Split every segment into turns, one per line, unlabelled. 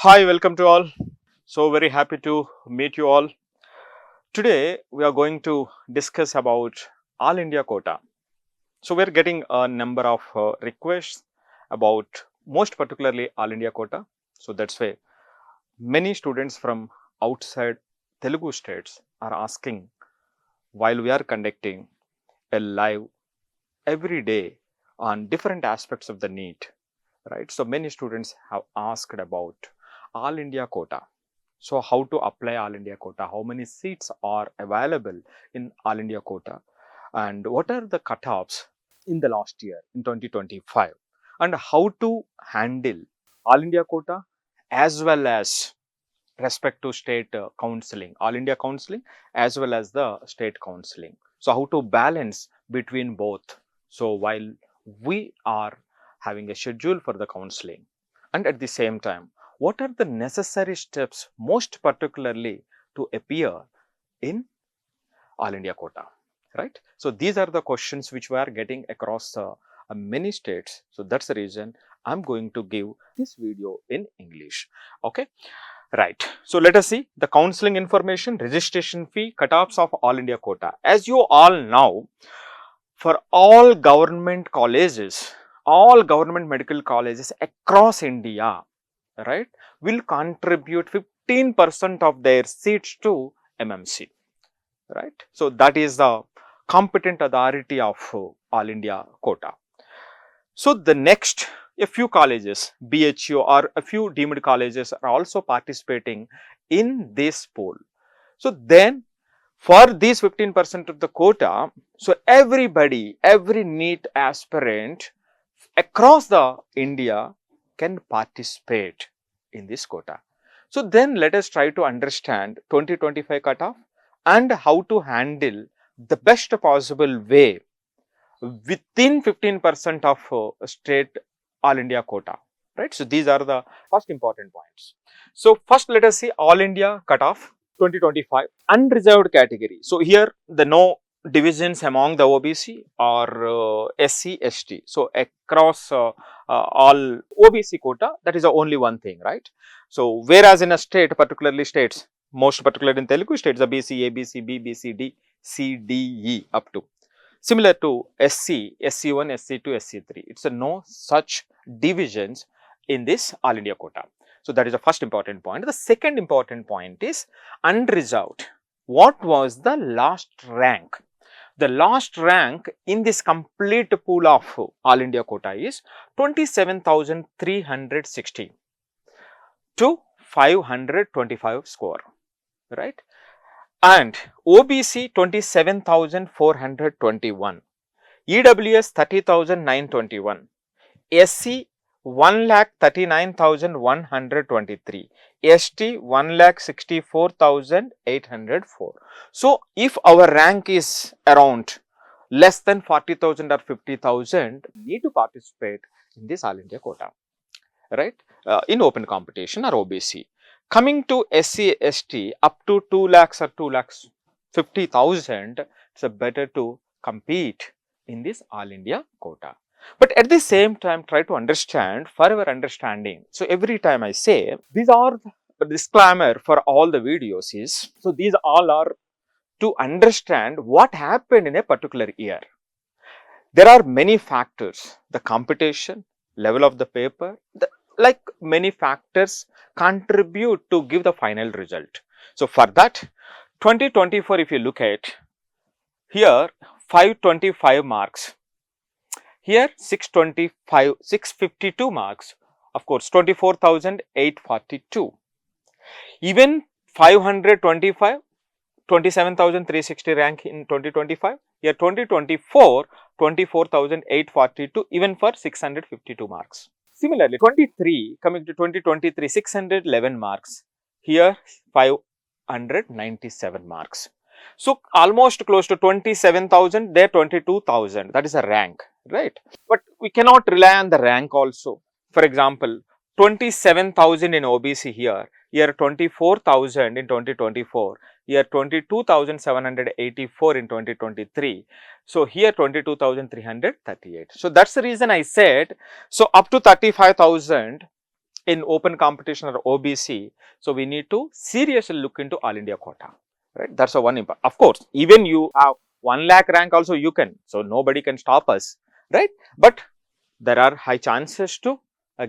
Hi, welcome to all. So very happy to meet you all. Today we are going to discuss about All India quota. So we're getting a number of requests about most particularly All India quota. So that's why many students from outside Telugu states are asking while we are conducting a live every day on different aspects of the NEET, right? So many students have asked about All India quota. So how to apply All India quota? How many seats are available in All India quota? And what are the cutoffs in the last year in 2025? And how to handle All India quota as well as respect to state counseling, All India counseling as well as the state counseling. So how to balance between both? So while we are having a schedule for the counseling and at the same time, what are the necessary steps most particularly to appear in All India quota, right? So these are the questions which we are getting across many states. So that's the reason I'm going to give this video in English. Okay, right. So let us see the counseling information, registration fee, cutoffs of All India quota. As you all know, for all government colleges, all government medical colleges across India, right, will contribute 15% of their seats to MMC, right. So that is the competent authority of All India quota. So the next, a few colleges, Ph.No or a few deemed colleges are also participating in this pool. So then for these 15% of the quota, so everybody, every NEET aspirant across the India can participate in this quota. So then let us try to understand 2025 cutoff and how to handle the best possible way within 15% of state All India quota, right. So these are the first important points. So first let us see All India cutoff 2025 unreserved category. So here the no divisions among the OBC or SC, ST. So across all OBC quota, that is the only one thing, right. So whereas in a state, particularly states, most particularly in Telugu states, the BC, ABC, B, BC, D, C, D, E up to. Similar to SC, SC1, SC2, SC3, it's a no such divisions in this All India quota. So that is the first important point. The second important point is unreserved. What was the last rank? The last rank in this complete pool of All India quota is 27,360 to 525 score, right? And OBC 27,421, EWS 30,921, SC 1,39,123, ST 1,64,804. So if our rank is around less than 40,000 or 50,000, need to participate in this All India quota, right, in open competition or OBC. Coming to SC, ST up to 2 lakhs or 2 lakhs 50,000, it's better to compete in this All India quota. But at the same time, try to understand for our understanding. So every time I say, these are the disclaimer for all the videos is, so these all are to understand what happened in a particular year. There are many factors, the competition, level of the paper, like many factors contribute to give the final result. So for that, 2024, if you look at here, 525 marks, here 652 marks, of course 24,842, even 525, 27,360 rank in 2025, here 2024, 24,842 even for 652 marks. Similarly, 23, coming to 2023, 611 marks, here 597 marks. So almost close to 27,000, there 22,000, that is a rank, right. But we cannot rely on the rank also. For example, 27,000 in OBC here 24,000 in 2024, here 22,784 in 2023. So here 22,338. So that's the reason I said, so up to 35,000 in open competition or OBC, so we need to seriously look into All India quota, right? That's a one impact. Of course, even you have 1 lakh rank also you can, so nobody can stop us, right? But there are high chances to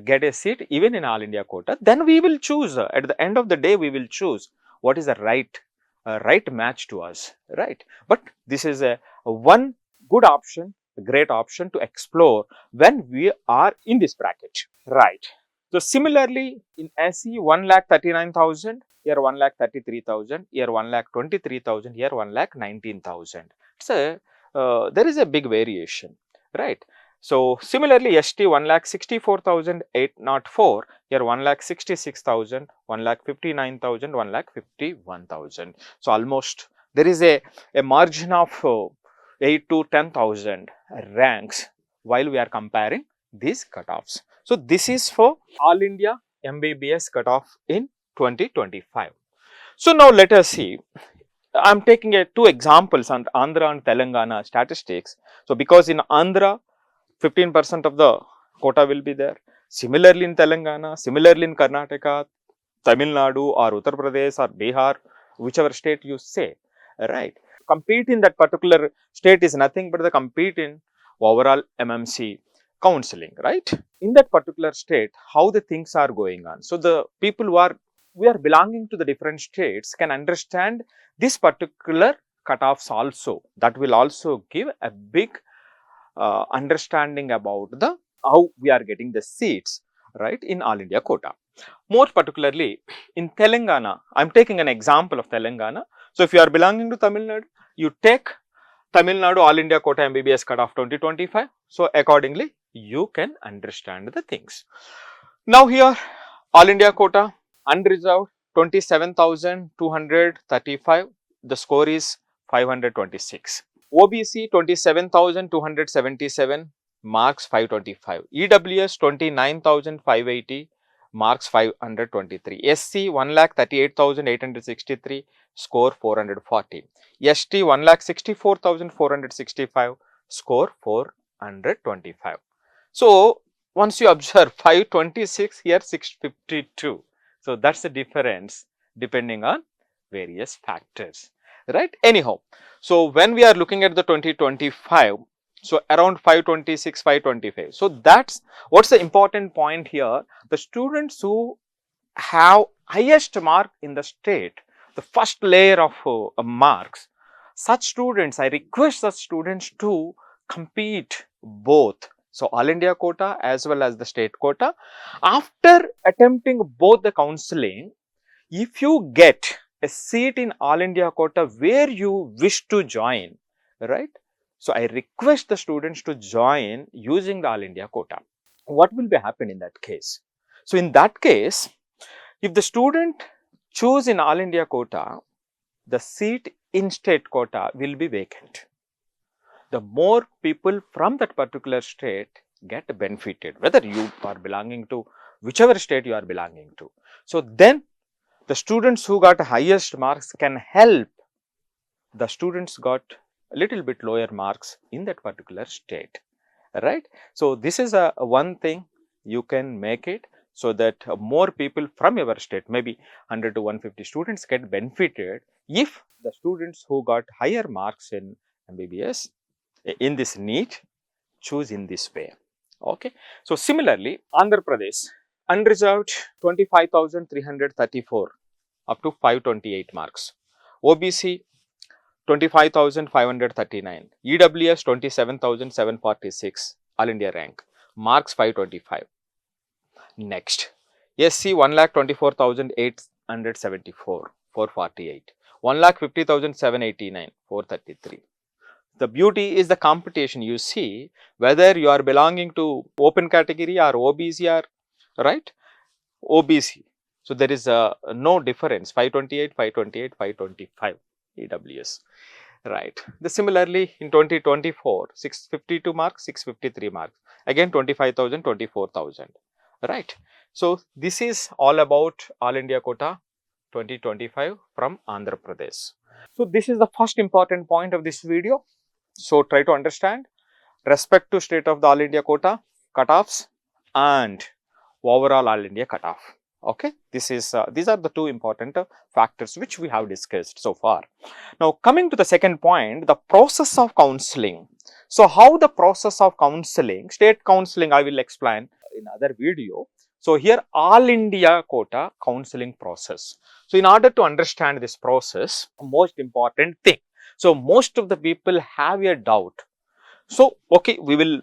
get a seat even in All India quota. Then we will choose, at the end of the day, we will choose what is the right match to us, right? But this is a one good option, a great option to explore when we are in this bracket, right? So similarly, in SE 1,39,000, here 1,33,000, here 1,23,000, here 1,19,000. It's a there is a big variation, right? So similarly, ST 1,64,804, here 1,66,000, 1,59,000, 1,51,000. So almost there is a margin of 8 to 10,000 ranks while we are comparing these cutoffs. So this is for All India MBBS cutoff in 2025. So now let us see. I am taking two examples on Andhra and Telangana statistics. So because in Andhra 15% of the quota will be there. Similarly in Telangana, similarly in Karnataka, Tamil Nadu or Uttar Pradesh or Bihar, whichever state you say, right? Compete in that particular state is nothing but the compete in overall MMC counseling, right? In that particular state, how the things are going on. So the people who are belonging to the different states can understand this particular cutoffs also. That will also give a big understanding about the how we are getting the seats, right, in All India quota. More particularly in Telangana, I am taking an example of Telangana. So if you are belonging to Tamil Nadu, you take Tamil Nadu All India quota MBBS cutoff 2025. So accordingly, you can understand the things. Now here, All India quota unreserved 27,235. The score is 526. OBC 27,277, marks 525. EWS 29,580, marks 523. SC 1,38,863, score 440. ST 1,64,465, score 425. So once you observe 526, here 652. So that's the difference depending on various factors, right? Anyhow, so when we are looking at the 2025, so around 526, 525. So that's what's the important point here. The students who have highest mark in the state, the first layer of marks, such students, I request such students to compete both. So All India quota as well as the state quota. After attempting both the counselling, if you get a seat in All India quota where you wish to join, right? So I request the students to join using the All India quota. What will be happen in that case? So in that case, if the student choose in All India quota, the seat in state quota will be vacant. The more people from that particular state get benefited, whether you are belonging to whichever state you are belonging to. So then the students who got highest marks can help the students got a little bit lower marks in that particular state, right? So this is a one thing you can make it so that more people from your state, maybe 100 to 150 students get benefited if the students who got higher marks in MBBS in this NEET choose in this way. Okay. So similarly, Andhra Pradesh unreserved 25,334 up to 528 marks. OBC 25,539. EWS 27,746. All India rank. Marks 525. Next, SC 1,24,874. 448. 1,50,789. 433. The beauty is the competition. You see whether you are belonging to open category or OBC or right OBC. So there is no difference. 528, 528, 525 EWS, right? Similarly in 2024, 652 marks, 653 marks. Again 25,000, 24,000, right? So this is all about All India quota 2025 from Andhra Pradesh. So this is the first important point of this video. So try to understand respect to state of the All India quota, cutoffs and overall all India cutoff. Okay, these are the two important factors which we have discussed so far. Now coming to the second point, the process of counselling. So how the process of counselling, state counselling I will explain in other video. So here all India quota counselling process. So in order to understand this process, most important thing. So most of the people have a doubt. So okay, we will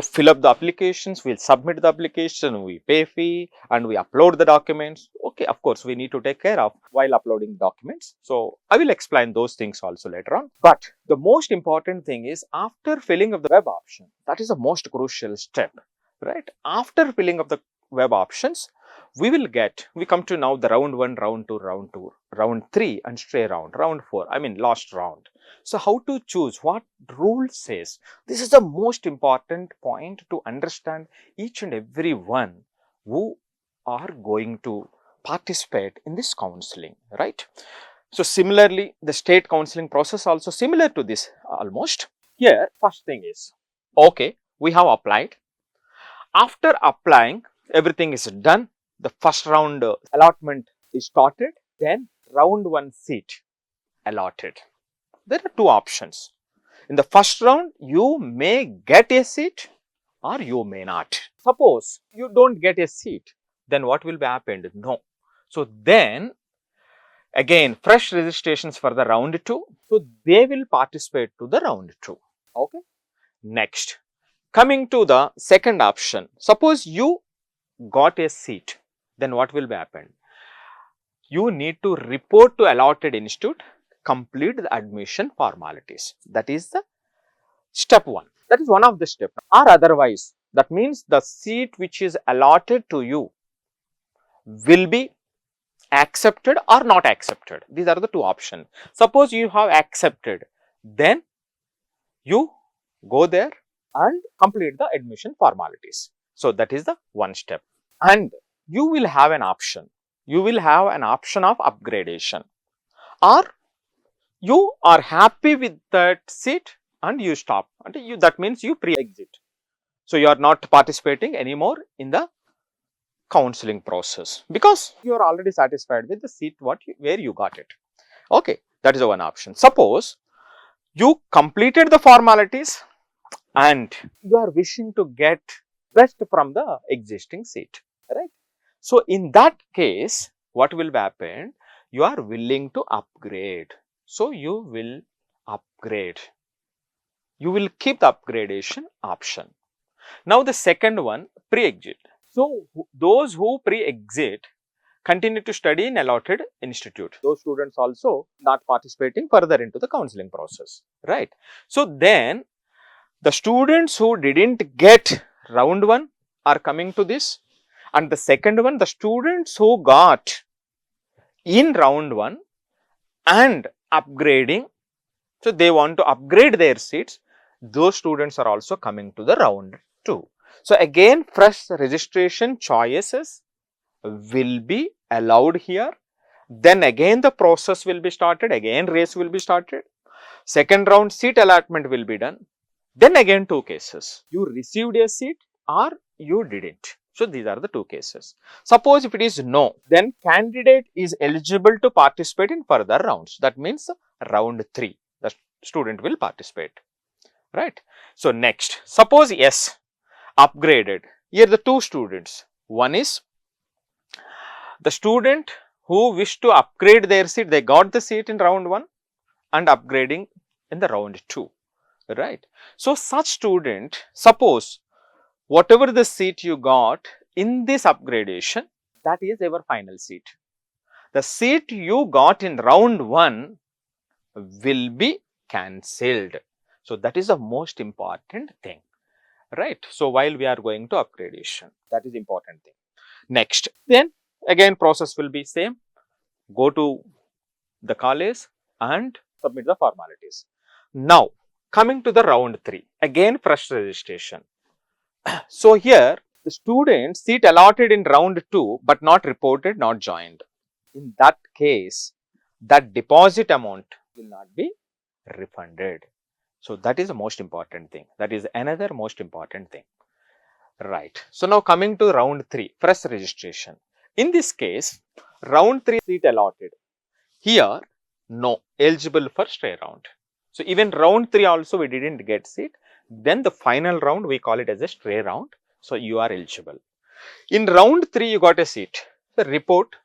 fill up the applications, we'll submit the application, we pay fee and we upload the documents. Okay, of course, we need to take care of while uploading documents. So I will explain those things also later on. But the most important thing is after filling of the web option, that is the most crucial step, right? After filling of the web options, we come to now the round 1, round 2, round 3 and stray round 4, I mean last round. So how to choose, what rule says? This is the most important point to understand each and every one who are going to participate in this counselling, right? So similarly, the state counselling process also similar to this almost. Here, first thing is, okay, we have applied. After applying, everything is done. The first round allotment is started. Then round 1 seat allotted. There are two options. In the first round, you may get a seat or you may not. Suppose you don't get a seat, then what will be happened? No. So then again fresh registrations for the round 2. So they will participate to the round 2. Okay. Next, coming to the second option. Suppose you got a seat, then what will be happen? You need to report to allotted institute, complete the admission formalities. That is the step 1. That is one of the steps. Or otherwise, that means the seat which is allotted to you will be accepted or not accepted. These are the two options. Suppose you have accepted, then you go there and complete the admission formalities. So that is the one step. And you will have an option. You will have an option of upgradation, or you are happy with that seat and you stop. And that means you pre-exit. So you are not participating anymore in the counselling process because you are already satisfied with the seat where you got it. Okay, that is the one option. Suppose you completed the formalities and you are wishing to get best from the existing seat, right? So in that case, what will happen? You are willing to upgrade. So you will upgrade. You will keep the upgradation option. Now the second one, pre-exit. So those who pre-exit continue to study in allotted institute. Those students also not participating further into the counselling process, right? So then the students who didn't get round 1 are coming to this, and the second one, the students who got in round 1 and upgrading, so they want to upgrade their seats, those students are also coming to the round 2. So again fresh registration choices will be allowed here. Then again the process will be started, again race will be started. Second round seat allotment will be done. Then again 2 cases. You received a seat or you didn't. So these are the 2 cases. Suppose if it is no, then candidate is eligible to participate in further rounds. That means round 3, the student will participate, right? So next, suppose yes, upgraded. Here the 2 students. One is the student who wished to upgrade their seat, they got the seat in round 1 and upgrading in the round 2, right? So such student, suppose whatever the seat you got in this upgradation, that is your final seat. The seat you got in round 1 will be cancelled. So that is the most important thing, right? So while we are going to upgradation, that is important thing. Next, then again process will be same. Go to the college and submit the formalities. Now coming to the round 3, again fresh registration. So here the student seat allotted in round 2 but not reported, not joined. In that case, that deposit amount will not be refunded. So that is the most important thing. That is another most important thing. Right. So now coming to round 3, fresh registration. In this case, round 3 seat allotted. Here, no, eligible for stray round. So even round 3 also we didn't get seat. Then the final round we call it as a stray round. So you are eligible. In round 3 you got a seat. So report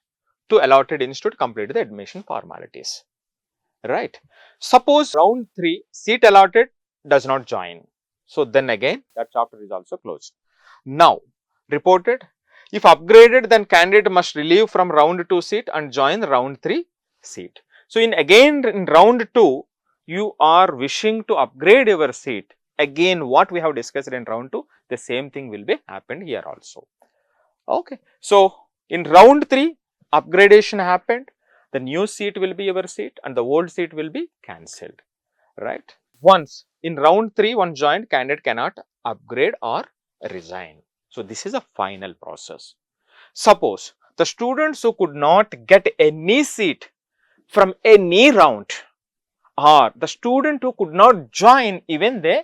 to allotted institute, complete the admission formalities. Right. Suppose round 3 seat allotted does not join. So then again that chapter is also closed. Now reported, if upgraded then candidate must relieve from round 2 seat and join round 3 seat. So in round 2 you are wishing to upgrade your seat. Again what we have discussed in round 2, the same thing will be happened here also. Okay. So in round 3 upgradation happened, the new seat will be your seat and the old seat will be cancelled, right. Once in round 3 one joined, candidate cannot upgrade or resign. So this is a final process. Suppose the students who could not get any seat from any round, or the student who could not join even they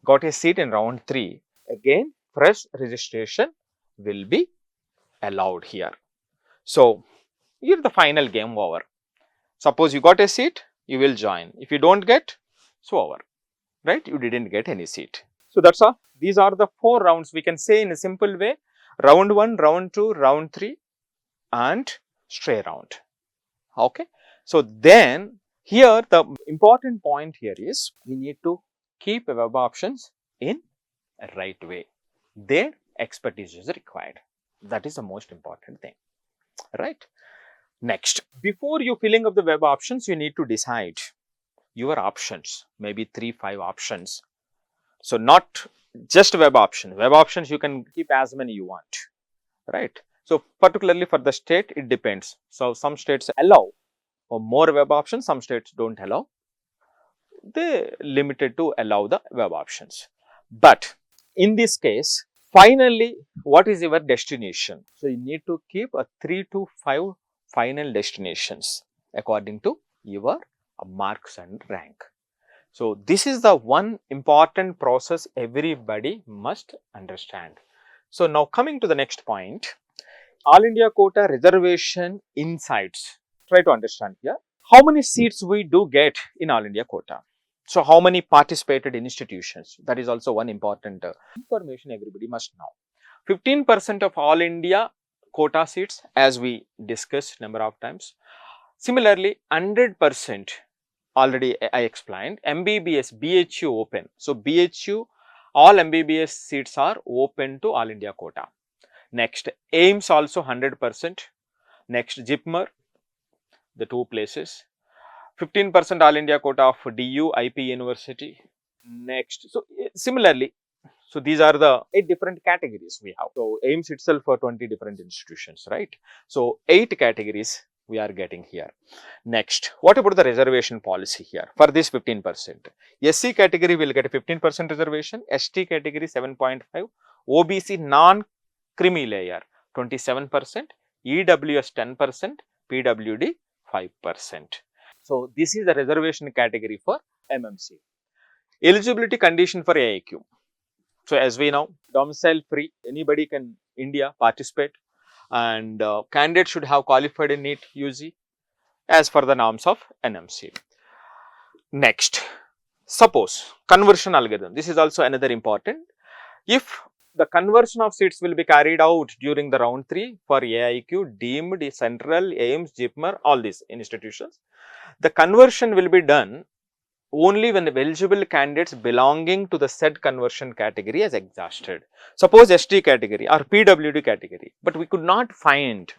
got a seat in round 3, again fresh registration will be allowed here. So here the final game over. Suppose you got a seat, you will join. If you don't get, so over, right? You didn't get any seat. So that's all. These are the 4 rounds. We can say in a simple way: round 1, round 2, round 3, and stray round. Okay. So then here the important point here is we need to keep web options in a right way. Their expertise is required. That is the most important thing, right? Next, before you filling up the web options, you need to decide your options, maybe 3-5 options. So not just web options you can keep as many you want, right? So particularly for the state, it depends. So some states allow for more web options, some states don't allow. They limited to allow the web options. But in this case, finally, what is your destination? So you need to keep a 3 to 5 final destinations according to your marks and rank. So this is the one important process everybody must understand. So now coming to the next point, All India Quota reservation insights. Try to understand here. How many seats we do get in All India Quota? So how many participated institutions? That is also one important information everybody must know. 15% of All India Quota seats, as we discussed number of times. Similarly, 100% already I explained. MBBS, BHU open. So BHU, all MBBS seats are open to All India Quota. Next, AIMS also 100%. Next, JIPMER, the 2 places. 15% All India Quota of DU, IP University. Next, so similarly, so these are the 8 different categories we have. So AIMS itself for 20 different institutions, right? So 8 categories we are getting here. Next, what about the reservation policy here for this 15%? SC category will get a 15% reservation, ST category 7.5, OBC non-creamy layer 27%, EWS 10%, PWD 5%. So this is the reservation category for MMC. Eligibility condition for AIQ. So as we know, domicile free, anybody can India participate, and candidate should have qualified in NEET UG as per the norms of NMC. Next, suppose conversion algorithm. This is also another important. If the conversion of seats will be carried out during the round 3 for AIQ, deemed, central, AIMS, JIPMER, all these institutions, the conversion will be done only when the eligible candidates belonging to the said conversion category is exhausted. Suppose ST category or PWD category, but we could not find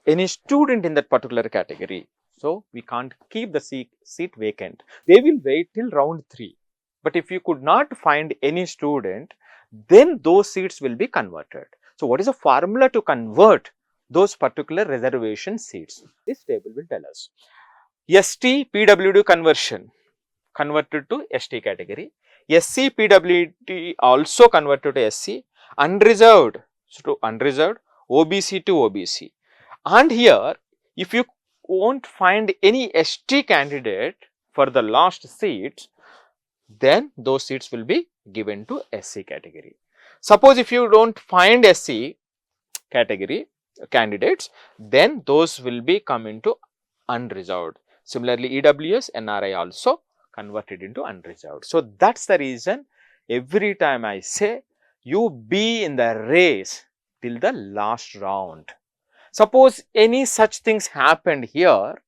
any student in that particular category. So we can't keep the seat vacant. They will wait till round 3. But if you could not find any student, then those seats will be converted. So what is the formula to convert those particular reservation seats? This table will tell us. ST PWD conversion converted to ST category. SC PWD also converted to SC. Unreserved to unreserved. OBC to OBC. And here, if you won't find any ST candidate for the last seats, then those seats will be given to SC category. Suppose if you don't find SC category candidates, then those will be come into unreserved. Similarly, EWS, NRI also converted into unreserved. So, that is the reason every time I say you be in the race till the last round. Suppose any such things happened here,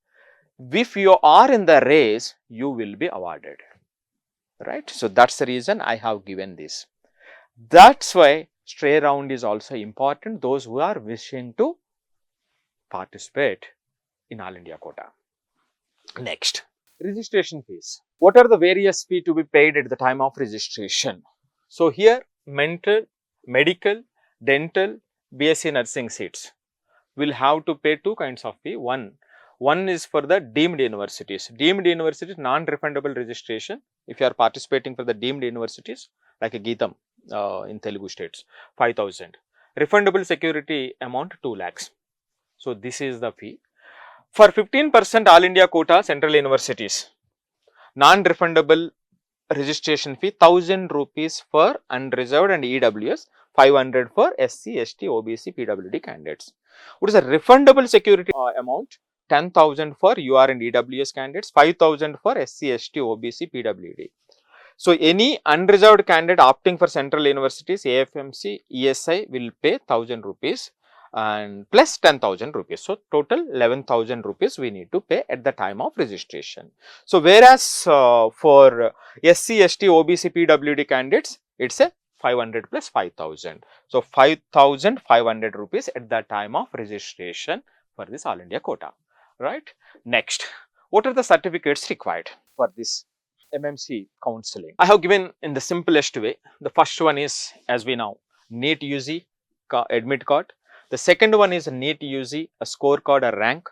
if you are in the race, you will be awarded, right. So, that is the reason I have given this. That is why stray round is also important, those who are wishing to participate in All India quota. Next, registration fees. What are the various fee to be paid at the time of registration? So, here mental, medical, dental, BSc nursing seats will have to pay two kinds of fee. One is for the deemed universities. Deemed universities non-refundable registration. If you are participating for the deemed universities like a Geetam in Telugu states, 5,000. Refundable security amount 2 lakhs. So, this is the fee. For 15% All India quota central universities, non-refundable registration fee 1000 rupees for unreserved and EWS, 500 for SC, ST, OBC, PWD candidates. What is the refundable security amount? 10,000 for UR and EWS candidates, 5,000 for SC, ST, OBC, PWD. So, any unreserved candidate opting for central universities, AFMC, ESI will pay 1000 rupees and plus 10,000 rupees. So, total 11,000 rupees we need to pay at the time of registration. So, whereas for SC, ST, OBC, PWD candidates, it is a 500 plus 5,000. So, 5,500 rupees at the time of registration for this All India quota, right. Next, what are the certificates required for this MMC counselling? I have given in the simplest way. The first one is, as we know, NEET UG admit card. The second one is a NEET UG, a scorecard or rank.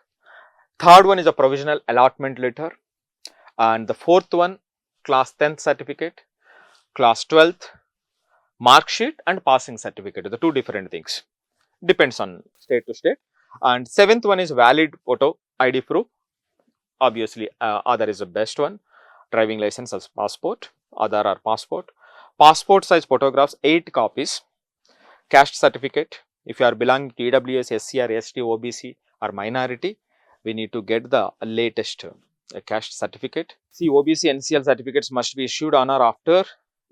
Third one is a provisional allotment letter. And the fourth one, class 10th certificate, class 12th, mark sheet and passing certificate. The two different things. Depends on state to state. And seventh one is valid photo ID proof. Obviously, Aadhaar is the best one. Driving license as passport, Aadhaar or passport. Passport size photographs 8 copies. Caste certificate. If you are belonging to EWS, SC, ST, OBC or minority, we need to get the latest caste certificate. See, OBC NCL certificates must be issued on or after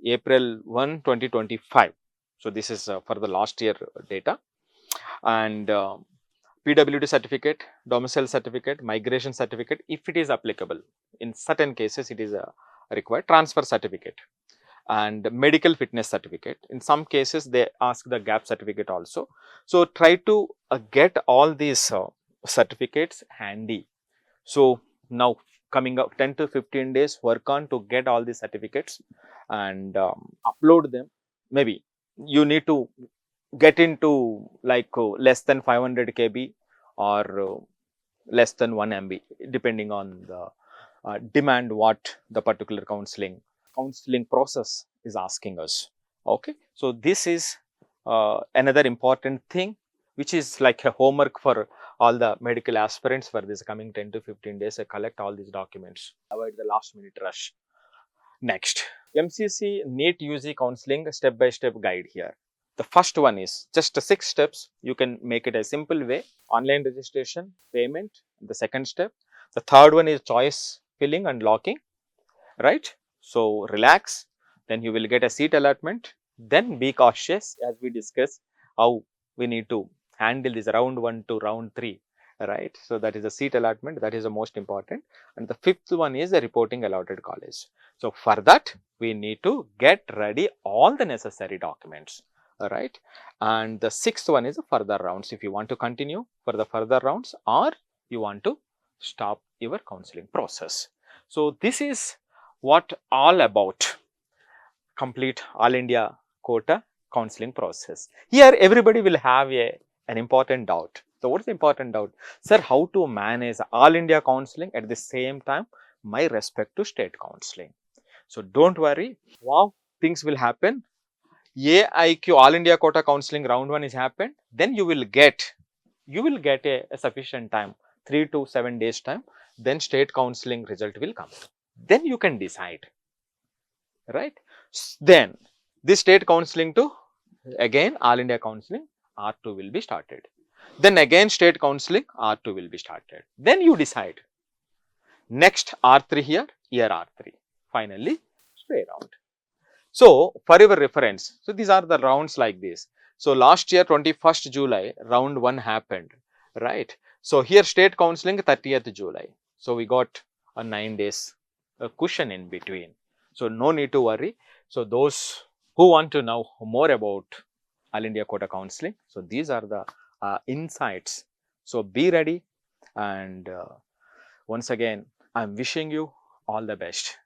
April 1, 2025. So, this is for the last year data. And PWD certificate, domicile certificate, migration certificate, if it is applicable. In certain cases, it is required. Transfer certificate and medical fitness certificate. In some cases, they ask the gap certificate also. So, try to get all these certificates handy. So, now coming up 10 to 15 days, work on to get all these certificates and upload them. Maybe you need to get into like less than 500 KB or less than 1 MB, depending on the demand what the particular counselling process is asking us. Okay. So, this is another important thing which is like a homework for all the medical aspirants for this coming 10 to 15 days. Collect all these documents, avoid the last minute rush. Next, MCC NEET UG counselling step by step guide here. The first one is just 6 steps. You can make it a simple way: online registration, payment. The second step. The third one is choice filling and locking, right. So, relax, then you will get a seat allotment. Then be cautious, as we discuss how we need to handle this round 1 to round 3, right. So, that is the seat allotment, that is the most important. And the fifth one is the reporting allotted college. So, for that we need to get ready all the necessary documents, right. And the sixth one is the further rounds. If you want to continue for the further rounds or you want to stop your counselling process. So, this is what all about complete All India quota counselling process. Here everybody will have an important doubt. So, what is the important doubt? Sir, how to manage All India counselling at the same time my respect to state counselling? So, don't worry, wow, things will happen. AIQ All India quota counselling round 1 is happened, then you will get a sufficient time, 3 to 7 days time, then state counselling result will come. Then you can decide, right. Then this state counselling to again All India Counselling R2 will be started. Then again State Counselling R2 will be started. Then you decide. Next R3 here, year R3. Finally, stay round. So, for your reference, so these are the rounds like this. So, last year 21st July, round 1 happened, right? So, here State Counselling 30th July. So, we got a 9 days a cushion in between. So, no need to worry. So, those who want to know more about All India Quota Counselling, so these are the insights. So, be ready, and once again, I am wishing you all the best.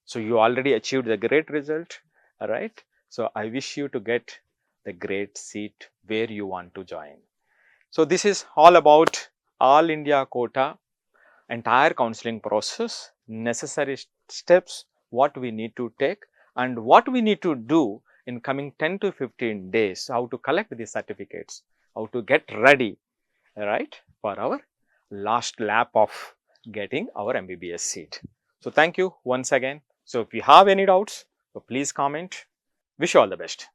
So, you already achieved the great result, right? So, I wish you to get the great seat where you want to join. So, this is all about All India Quota, entire counselling process, necessary steps, what we need to take and what we need to do in coming 10 to 15 days, how to collect the certificates, how to get ready, right, for our last lap of getting our MBBS seat. So, thank you once again. So, if you have any doubts, so please comment. Wish you all the best.